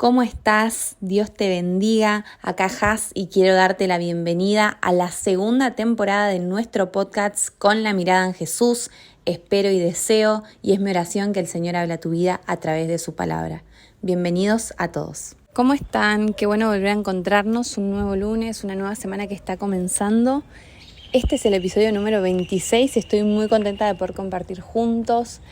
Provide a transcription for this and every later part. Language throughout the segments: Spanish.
¿Cómo estás? Dios te bendiga. Acá Has y quiero darte la bienvenida a la segunda temporada de nuestro podcast Con la mirada en Jesús. Espero y deseo, y es mi oración, que el Señor hable a tu vida a través de su palabra. Bienvenidos a todos. ¿Cómo están? Qué bueno volver a encontrarnos, un nuevo lunes, una nueva semana que está comenzando. Este es el episodio número 26, estoy muy contenta de poder compartir juntos.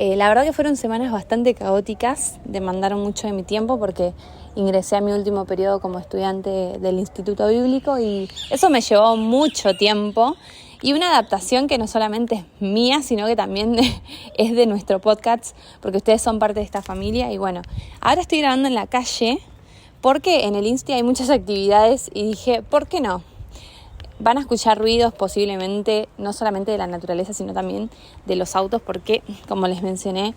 La verdad que fueron semanas bastante caóticas, demandaron mucho de mi tiempo porque ingresé a mi último periodo como estudiante del Instituto Bíblico y eso me llevó mucho tiempo y una adaptación que no solamente es mía, sino que también es de nuestro podcast, porque ustedes son parte de esta familia. Y bueno, ahora estoy grabando en la calle porque en el Insti hay muchas actividades y dije, ¿por qué no? Van a escuchar ruidos posiblemente, no solamente de la naturaleza, sino también de los autos, porque, como les mencioné,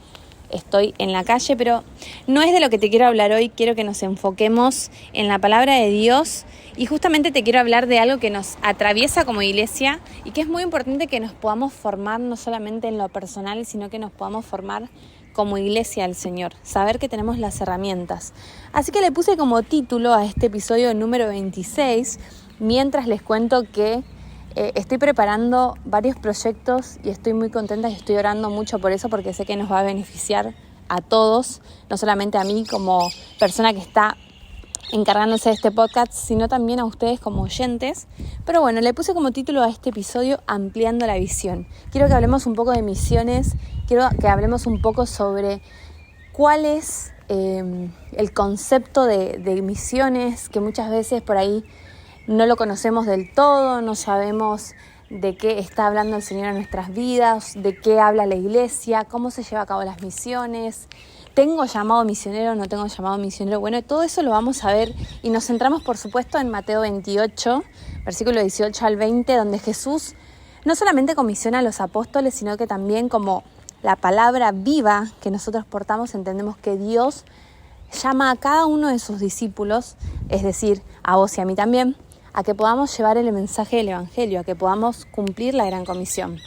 estoy en la calle, pero no es de lo que te quiero hablar hoy. Quiero que nos enfoquemos en la palabra de Dios y justamente te quiero hablar de algo que nos atraviesa como iglesia y que es muy importante que nos podamos formar no solamente en lo personal, sino que nos podamos formar como iglesia al Señor, saber que tenemos las herramientas. Así que le puse como título a este episodio número 26, mientras les cuento que estoy preparando varios proyectos y estoy muy contenta y estoy orando mucho por eso, porque sé que nos va a beneficiar a todos, no solamente a mí como persona que está encargándose de este podcast, sino también a ustedes como oyentes. Pero bueno, le puse como título a este episodio Ampliando la visión. Quiero que hablemos un poco de misiones, quiero que hablemos un poco sobre cuál es el concepto de misiones, que muchas veces por ahí no lo conocemos del todo, no sabemos de qué está hablando el Señor en nuestras vidas, de qué habla la iglesia, cómo se lleva a cabo las misiones. ¿Tengo llamado misionero? ¿No tengo llamado misionero? Bueno, todo eso lo vamos a ver y nos centramos, por supuesto, en Mateo 28, versículo 18 al 20, donde Jesús no solamente comisiona a los apóstoles, sino que también como la palabra viva que nosotros portamos, entendemos que Dios llama a cada uno de sus discípulos, es decir, a vos y a mí también, a que podamos llevar el mensaje del Evangelio, a que podamos cumplir la gran comisión.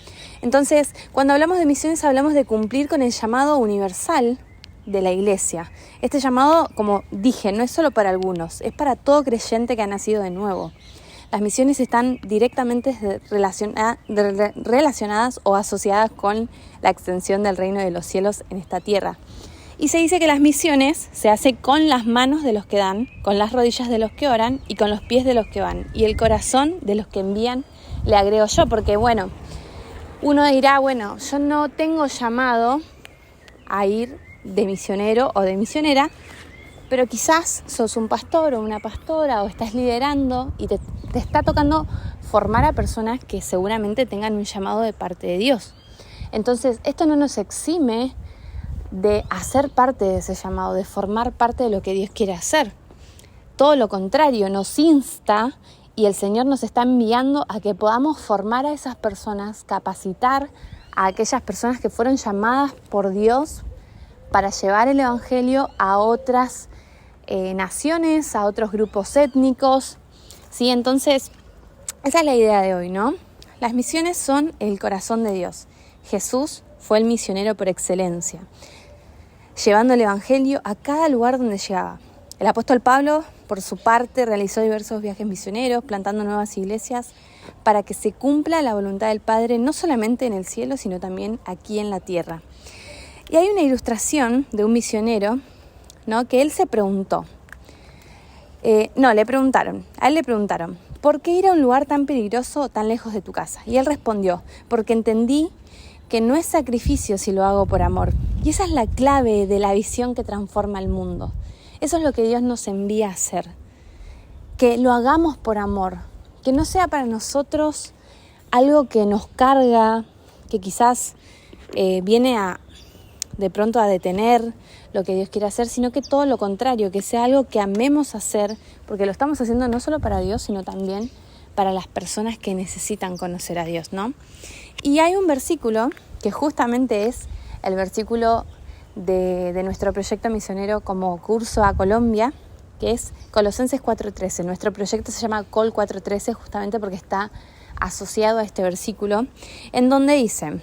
Entonces, cuando hablamos de misiones, hablamos de cumplir con el llamado universal de la iglesia. Este llamado, como dije, no es solo para algunos, es para todo creyente que ha nacido de nuevo. Las misiones están directamente relacionadas o asociadas con la extensión del reino de los cielos en esta tierra. Y se dice que las misiones se hacen con las manos de los que dan, con las rodillas de los que oran y con los pies de los que van. Y el corazón de los que envían, le agrego yo, porque bueno, uno dirá, bueno, yo no tengo llamado a ir de misionero o de misionera, pero quizás sos un pastor o una pastora o estás liderando y te está tocando formar a personas que seguramente tengan un llamado de parte de Dios. Entonces, esto no nos exime de hacer parte de ese llamado, de formar parte de lo que Dios quiere hacer. Todo lo contrario, nos insta y el Señor nos está enviando a que podamos formar a esas personas, capacitar a aquellas personas que fueron llamadas por Dios para llevar el Evangelio a otras naciones, a otros grupos étnicos. ¿Sí? Entonces, esa es la idea de hoy, ¿no? Las misiones son el corazón de Dios. Jesús fue el misionero por excelencia, llevando el Evangelio a cada lugar donde llegaba. El apóstol Pablo, por su parte, realizó diversos viajes misioneros, plantando nuevas iglesias para que se cumpla la voluntad del Padre, no solamente en el cielo, sino también aquí en la tierra. Y hay una ilustración de un misionero, ¿no?, que él se preguntó. A él le preguntaron, ¿por qué ir a un lugar tan peligroso, tan lejos de tu casa? Y él respondió, porque entendí que no es sacrificio si lo hago por amor. Y esa es la clave de la visión que transforma el mundo. Eso es lo que Dios nos envía a hacer. Que lo hagamos por amor. Que no sea para nosotros algo que nos carga, que quizás viene de pronto a detener lo que Dios quiere hacer, sino que todo lo contrario, que sea algo que amemos hacer, porque lo estamos haciendo no solo para Dios, sino también para las personas que necesitan conocer a Dios, ¿no? Y hay un versículo que justamente es el versículo de nuestro proyecto misionero como curso a Colombia, que es Colosenses 4:13. Nuestro proyecto se llama Col 4:13 justamente porque está asociado a este versículo, en donde dice: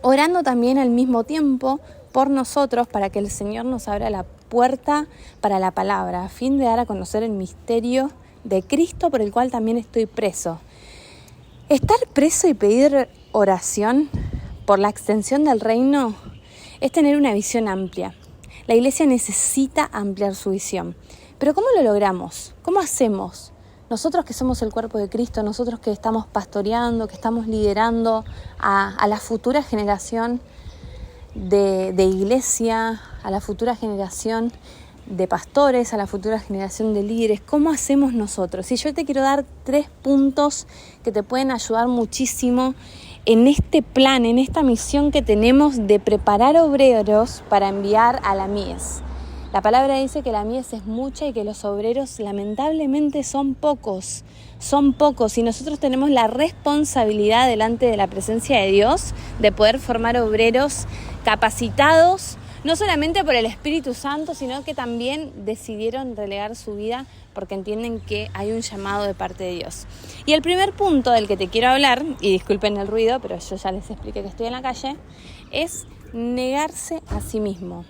orando también al mismo tiempo por nosotros para que el Señor nos abra la puerta para la palabra, a fin de dar a conocer el misterio de Cristo por el cual también estoy preso. Estar preso y pedir oración por la extensión del reino es tener una visión amplia. La iglesia necesita ampliar su visión. Pero ¿cómo lo logramos? ¿Cómo hacemos? Nosotros que somos el cuerpo de Cristo, nosotros que estamos pastoreando, que estamos liderando a la futura generación de iglesia, a la futura generación de pastores, a la futura generación de líderes, ¿cómo hacemos nosotros? Y yo te quiero dar 3 puntos que te pueden ayudar muchísimo en este plan, en esta misión que tenemos de preparar obreros para enviar a la mies. La palabra dice que la mies es mucha y que los obreros lamentablemente son pocos y nosotros tenemos la responsabilidad delante de la presencia de Dios de poder formar obreros capacitados, no solamente por el Espíritu Santo, sino que también decidieron relegar su vida porque entienden que hay un llamado de parte de Dios. Y el primer punto del que te quiero hablar, y disculpen el ruido, pero yo ya les expliqué que estoy en la calle, es negarse a sí mismo.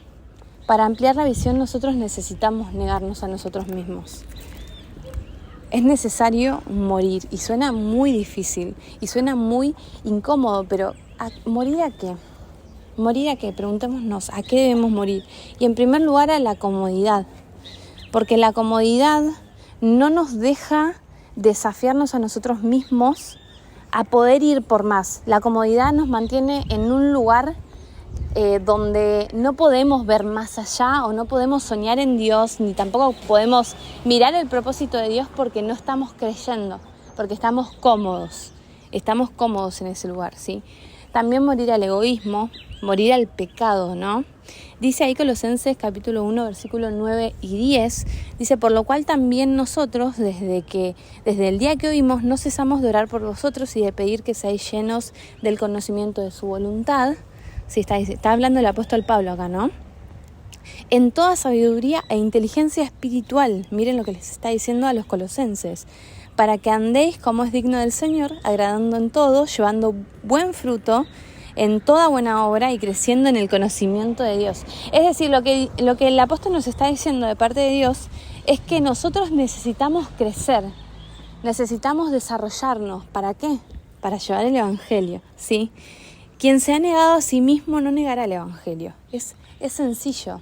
Para ampliar la visión nosotros necesitamos negarnos a nosotros mismos. Es necesario morir y suena muy difícil y suena muy incómodo, pero ¿morir a qué? ¿Morir a qué? Preguntémonos, ¿a qué debemos morir? Y en primer lugar a la comodidad, porque la comodidad no nos deja desafiarnos a nosotros mismos a poder ir por más. La comodidad nos mantiene en un lugar donde no podemos ver más allá o no podemos soñar en Dios, ni tampoco podemos mirar el propósito de Dios porque no estamos creyendo, porque estamos cómodos en ese lugar, ¿sí? También morir al egoísmo, morir al pecado, ¿no? Dice ahí Colosenses capítulo 1, versículo 9 y 10, dice, por lo cual también nosotros, desde el día que oímos, no cesamos de orar por vosotros y de pedir que seáis llenos del conocimiento de su voluntad. Sí, está hablando el apóstol Pablo acá, ¿no? En toda sabiduría e inteligencia espiritual, miren lo que les está diciendo a los colosenses, para que andéis como es digno del Señor, agradando en todo, llevando buen fruto en toda buena obra y creciendo en el conocimiento de Dios. Es decir, lo que el apóstol nos está diciendo de parte de Dios es que nosotros necesitamos crecer, necesitamos desarrollarnos. ¿Para qué? Para llevar el evangelio, ¿sí? Quien se ha negado a sí mismo no negará el evangelio. Es sencillo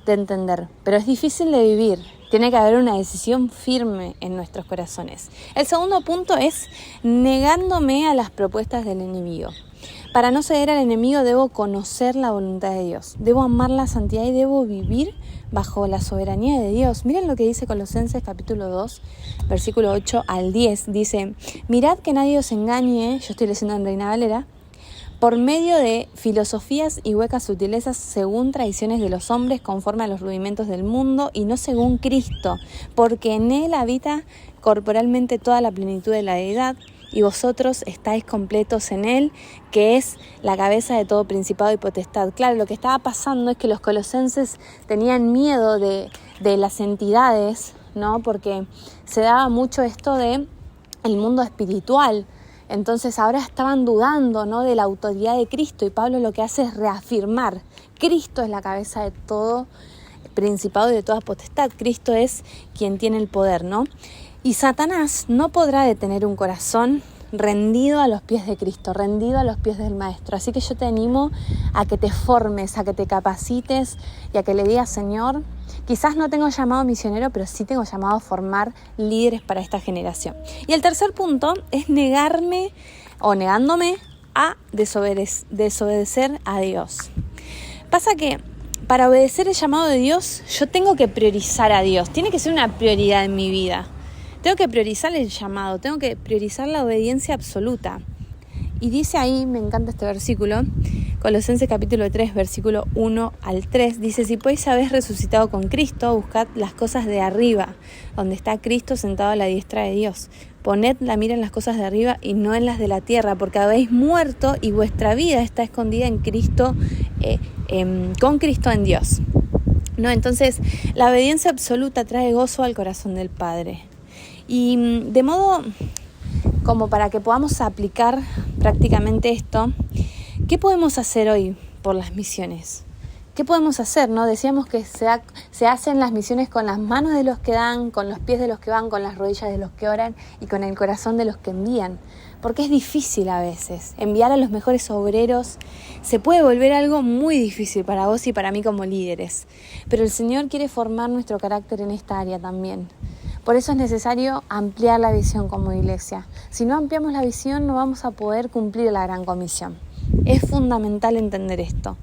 de entender, pero es difícil de vivir. Tiene que haber una decisión firme en nuestros corazones. El segundo punto es negándome a las propuestas del enemigo. Para no ceder al enemigo debo conocer la voluntad de Dios, debo amar la santidad y debo vivir bajo la soberanía de Dios. Miren lo que dice Colosenses capítulo 2, versículo 8 al 10. Dice, mirad que nadie os engañe, yo estoy leyendo en Reina Valera, por medio de filosofías y huecas sutilezas según tradiciones de los hombres conforme a los rudimentos del mundo y no según Cristo, porque en Él habita corporalmente toda la plenitud de la deidad y vosotros estáis completos en Él, que es la cabeza de todo principado y potestad. Claro, lo que estaba pasando es que los colosenses tenían miedo de las entidades, ¿no? Porque se daba mucho esto de el mundo espiritual. Entonces ahora estaban dudando, ¿no?, de la autoridad de Cristo y Pablo lo que hace es reafirmar. Cristo es la cabeza de todo principado y de toda potestad. Cristo es quien tiene el poder, ¿no? Y Satanás no podrá detener un corazón rendido a los pies de Cristo, rendido a los pies del Maestro. Así que yo te animo a que te formes, a que te capacites y a que le digas, Señor, quizás no tengo llamado misionero, pero sí tengo llamado a formar líderes para esta generación. Y el tercer punto es negándome a desobedecer a Dios. Pasa que para obedecer el llamado de Dios, yo tengo que priorizar a Dios. Tiene que ser una prioridad en mi vida. Tengo que priorizar el llamado, tengo que priorizar la obediencia absoluta. Y dice ahí, me encanta este versículo, Colosenses capítulo 3, versículo 1 al 3, dice, si pues habéis resucitado con Cristo, buscad las cosas de arriba, donde está Cristo sentado a la diestra de Dios. Poned la mira en las cosas de arriba y no en las de la tierra, porque habéis muerto y vuestra vida está escondida en Cristo, con Cristo en Dios. ¿No? Entonces, la obediencia absoluta trae gozo al corazón del Padre. Y de modo como para que podamos aplicar prácticamente esto, ¿qué podemos hacer hoy por las misiones? ¿qué podemos hacer, no? Decíamos que se hacen las misiones con las manos de los que dan, con los pies de los que van, con las rodillas de los que oran y con el corazón de los que envían. Porque es difícil a veces. Enviar a los mejores obreros se puede volver algo muy difícil para vos y para mí como líderes. Pero el Señor quiere formar nuestro carácter en esta área también. Por eso es necesario ampliar la visión como iglesia. Si no ampliamos la visión, no vamos a poder cumplir la gran comisión. Es fundamental entender esto.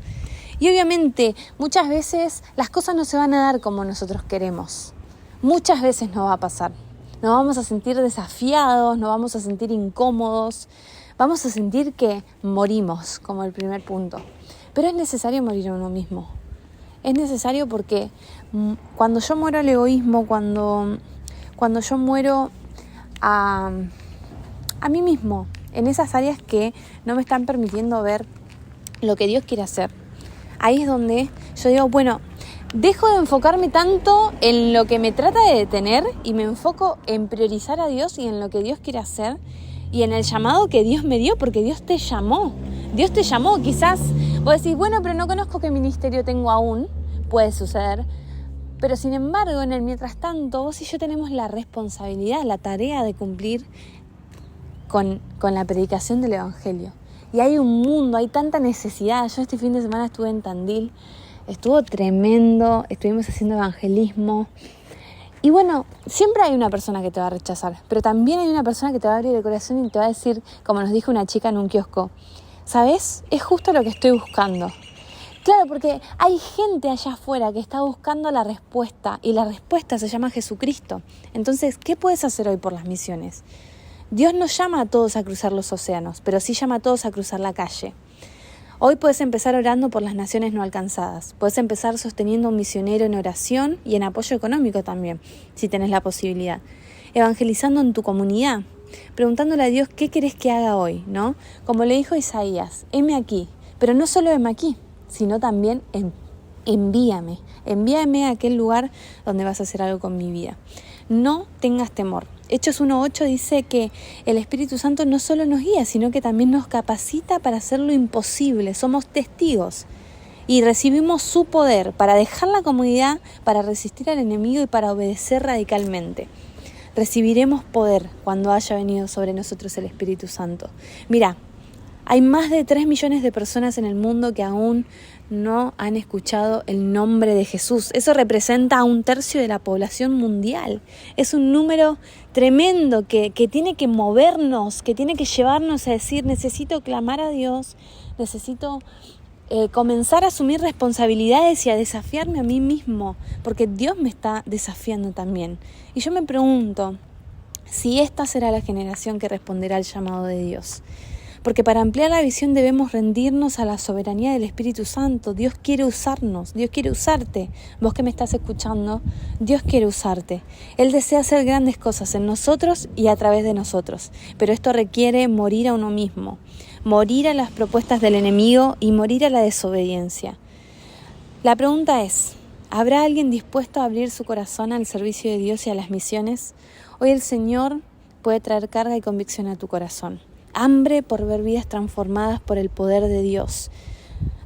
Y obviamente, muchas veces las cosas no se van a dar como nosotros queremos. Muchas veces no va a pasar. Nos vamos a sentir desafiados, nos vamos a sentir incómodos, vamos a sentir que morimos, como el primer punto. Pero es necesario morir a uno mismo. Es necesario porque cuando yo muero al egoísmo, cuando yo muero a mí mismo, en esas áreas que no me están permitiendo ver lo que Dios quiere hacer, ahí es donde yo digo, bueno, dejo de enfocarme tanto en lo que me trata de detener y me enfoco en priorizar a Dios y en lo que Dios quiere hacer y en el llamado que Dios me dio, porque Dios te llamó. Dios te llamó. Quizás vos decís, bueno, pero no conozco qué ministerio tengo aún. Puede suceder. Pero sin embargo, en el mientras tanto, vos y yo tenemos la responsabilidad, la tarea de cumplir con la predicación del Evangelio. Y hay un mundo, hay tanta necesidad. Yo este fin de semana estuve en Tandil. Estuvo tremendo, estuvimos haciendo evangelismo. Y bueno, siempre hay una persona que te va a rechazar, pero también hay una persona que te va a abrir el corazón y te va a decir, como nos dijo una chica en un kiosco, ¿sabes? Es justo lo que estoy buscando. Claro, porque hay gente allá afuera que está buscando la respuesta y la respuesta se llama Jesucristo. Entonces, ¿qué puedes hacer hoy por las misiones? Dios no llama a todos a cruzar los océanos, pero sí llama a todos a cruzar la calle. Hoy puedes empezar orando por las naciones no alcanzadas. Puedes empezar sosteniendo a un misionero en oración y en apoyo económico también, si tenés la posibilidad. Evangelizando en tu comunidad, preguntándole a Dios qué querés que haga hoy, ¿no? Como le dijo Isaías, heme aquí, pero no solo heme aquí, sino también envíame. Envíame a aquel lugar donde vas a hacer algo con mi vida. No tengas temor. Hechos 1:8 dice que el Espíritu Santo no solo nos guía, sino que también nos capacita para hacer lo imposible. Somos testigos y recibimos su poder para dejar la comodidad, para resistir al enemigo y para obedecer radicalmente. Recibiremos poder cuando haya venido sobre nosotros el Espíritu Santo. Mira, hay más de 3 millones de personas en el mundo que aún no han escuchado el nombre de Jesús. Eso representa a 1/3 de la población mundial. Es un número tremendo que tiene que movernos, que tiene que llevarnos a decir, necesito clamar a Dios, necesito comenzar a asumir responsabilidades y a desafiarme a mí mismo, porque Dios me está desafiando también. Y yo me pregunto si esta será la generación que responderá al llamado de Dios. Porque para ampliar la visión debemos rendirnos a la soberanía del Espíritu Santo. Dios quiere usarnos, Dios quiere usarte. Vos que me estás escuchando, Dios quiere usarte. Él desea hacer grandes cosas en nosotros y a través de nosotros. Pero esto requiere morir a uno mismo, morir a las propuestas del enemigo y morir a la desobediencia. La pregunta es, ¿habrá alguien dispuesto a abrir su corazón al servicio de Dios y a las misiones? Hoy el Señor puede traer carga y convicción a tu corazón. Hambre por ver vidas transformadas por el poder de Dios.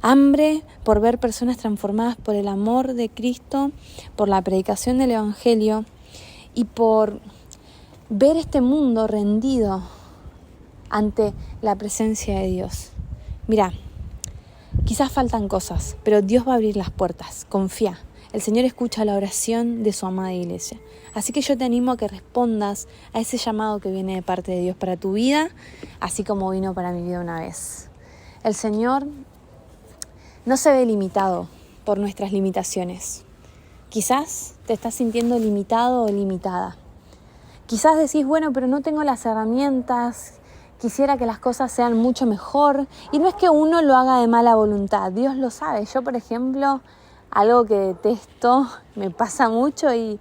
Hambre por ver personas transformadas por el amor de Cristo, por la predicación del Evangelio y por ver este mundo rendido ante la presencia de Dios. Mira, quizás faltan cosas, pero Dios va a abrir las puertas. Confía. El Señor escucha la oración de su amada iglesia. Así que yo te animo a que respondas a ese llamado que viene de parte de Dios para tu vida, así como vino para mi vida una vez. El Señor no se ve limitado por nuestras limitaciones. Quizás te estás sintiendo limitado o limitada. Quizás decís, bueno, pero no tengo las herramientas, quisiera que las cosas sean mucho mejor. Y no es que uno lo haga de mala voluntad, Dios lo sabe. Yo, por ejemplo, algo que detesto, me pasa mucho y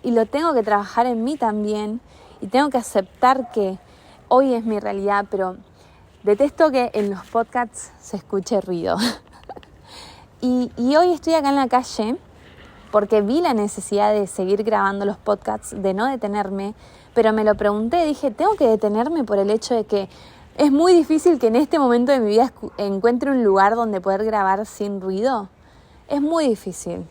lo tengo que trabajar en mí también. Y tengo que aceptar que hoy es mi realidad, pero detesto que en los podcasts se escuche ruido. Y hoy estoy acá en la calle porque vi la necesidad de seguir grabando los podcasts, de no detenerme, pero me lo pregunté, dije, ¿tengo que detenerme por el hecho de que es muy difícil que en este momento de mi vida encuentre un lugar donde poder grabar sin ruido? Es muy difícil.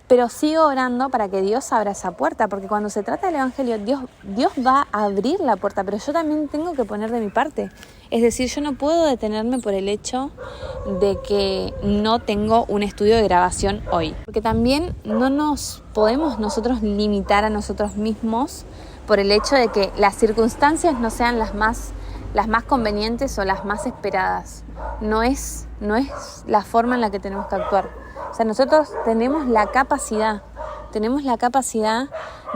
Pero sigo orando para que Dios abra esa puerta, porque cuando se trata del Evangelio, Dios va a abrir la puerta, pero yo también tengo que poner de mi parte. Es decir, yo no puedo detenerme por el hecho de que no tengo un estudio de grabación hoy. Porque también no nos podemos nosotros limitar a nosotros mismos por el hecho de que las circunstancias no sean las más convenientes o las más esperadas. No es la forma en la que tenemos que actuar. O sea, nosotros tenemos la capacidad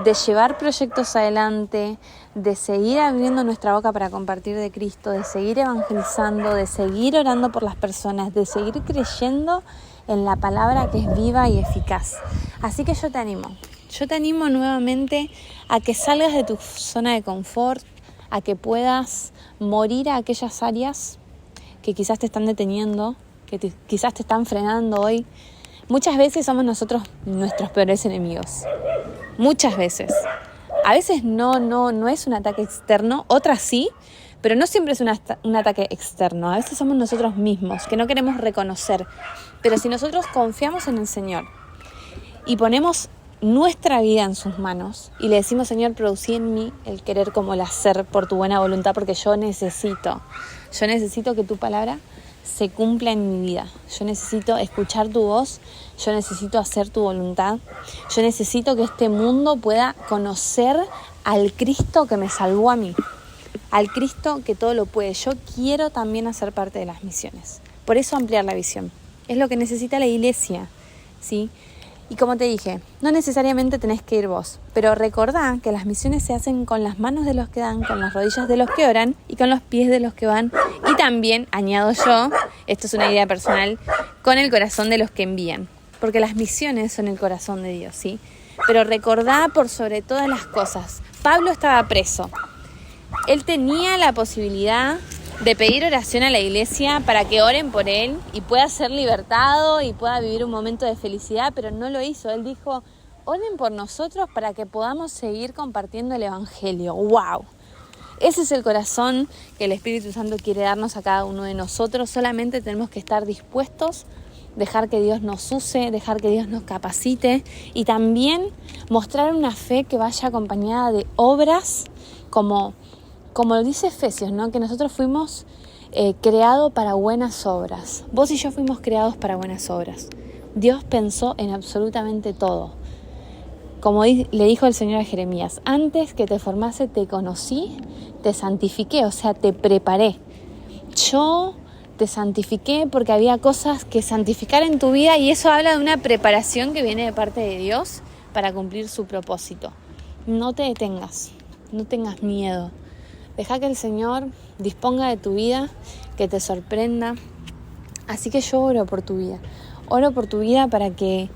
de llevar proyectos adelante, de seguir abriendo nuestra boca para compartir de Cristo, de seguir evangelizando, de seguir orando por las personas, de seguir creyendo en la palabra que es viva y eficaz. Así que yo te animo nuevamente a que salgas de tu zona de confort, a que puedas morir a aquellas áreas que quizás te están deteniendo, que quizás te están frenando hoy. Muchas veces somos nosotros nuestros peores enemigos. Muchas veces. A veces no es un ataque externo, otras sí, pero no siempre es un ataque externo. A veces somos nosotros mismos, que no queremos reconocer. Pero si nosotros confiamos en el Señor y ponemos nuestra vida en sus manos y le decimos, Señor, producí en mí el querer como el hacer por tu buena voluntad, porque yo necesito que tu palabra se cumpla en mi vida. Yo necesito escuchar tu voz, yo necesito hacer tu voluntad, yo necesito que este mundo pueda conocer al Cristo que me salvó a mí, al Cristo que todo lo puede. Yo quiero también hacer parte de las misiones. Por eso ampliar la visión. Es lo que necesita la iglesia, ¿sí? Y como te dije, no necesariamente tenés que ir vos, pero recordá que las misiones se hacen con las manos de los que dan, con las rodillas de los que oran y con los pies de los que van. Y también, añado yo, esto es una idea personal, con el corazón de los que envían. Porque las misiones son el corazón de Dios, ¿sí? Pero recordá por sobre todas las cosas, Pablo estaba preso. Él tenía la posibilidad de pedir oración a la iglesia para que oren por él y pueda ser libertado y pueda vivir un momento de felicidad, pero no lo hizo. Él dijo, oren por nosotros para que podamos seguir compartiendo el Evangelio. ¡Wow! Ese es el corazón que el Espíritu Santo quiere darnos a cada uno de nosotros. Solamente tenemos que estar dispuestos, dejar que Dios nos use, dejar que Dios nos capacite y también mostrar una fe que vaya acompañada de obras como lo dice Efesios, ¿no? Que nosotros fuimos creados para buenas obras. Vos y yo fuimos creados para buenas obras. Dios pensó en absolutamente todo. Como le dijo el Señor a Jeremías, antes que te formase te conocí, te santifiqué, o sea, te preparé. Yo te santifiqué porque había cosas que santificar en tu vida y eso habla de una preparación que viene de parte de Dios para cumplir su propósito. No te detengas, no tengas miedo. Deja que el Señor disponga de tu vida, que te sorprenda. Así que yo oro por tu vida. Oro por tu vida para que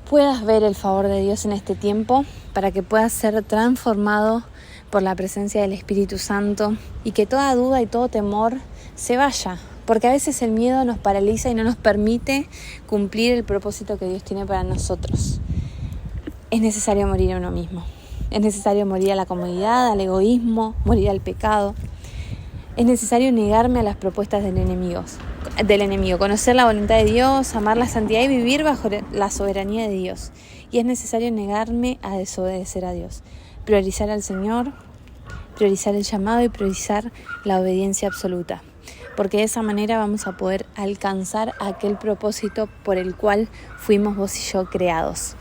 puedas ver el favor de Dios en este tiempo, para que puedas ser transformado por la presencia del Espíritu Santo y que toda duda y todo temor se vaya. Porque a veces el miedo nos paraliza y no nos permite cumplir el propósito que Dios tiene para nosotros. Es necesario morir a uno mismo. Es necesario morir a la comodidad, al egoísmo, morir al pecado. Es necesario negarme a las propuestas del enemigo, conocer la voluntad de Dios, amar la santidad y vivir bajo la soberanía de Dios. Y es necesario negarme a desobedecer a Dios, priorizar al Señor, priorizar el llamado y priorizar la obediencia absoluta. Porque de esa manera vamos a poder alcanzar aquel propósito por el cual fuimos vos y yo creados.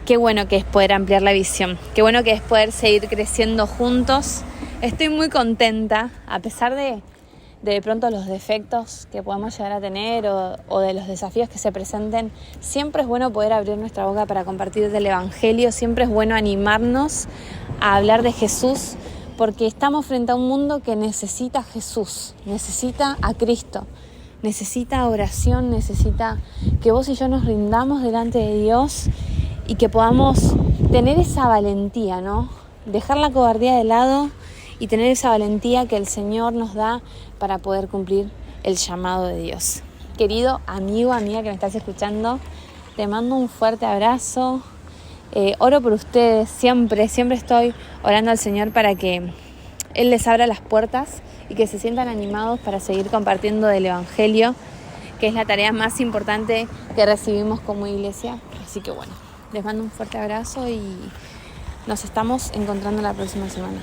Qué bueno que es poder ampliar la visión, qué bueno que es poder seguir creciendo juntos. Estoy muy contenta, a pesar de pronto los defectos que podamos llegar a tener o de los desafíos que se presenten. Siempre es bueno poder abrir nuestra boca para compartir del Evangelio, siempre es bueno animarnos a hablar de Jesús, porque estamos frente a un mundo que necesita a Jesús, necesita a Cristo, necesita oración, necesita que vos y yo nos rindamos delante de Dios y que podamos tener esa valentía, ¿no? Dejar la cobardía de lado y tener esa valentía que el Señor nos da para poder cumplir el llamado de Dios. Querido amigo, amiga que me estás escuchando, te mando un fuerte abrazo. Oro por ustedes, siempre estoy orando al Señor para que Él les abra las puertas y que se sientan animados para seguir compartiendo del Evangelio. que es la tarea más importante que recibimos como iglesia. Así que bueno, les mando un fuerte abrazo y nos estamos encontrando la próxima semana.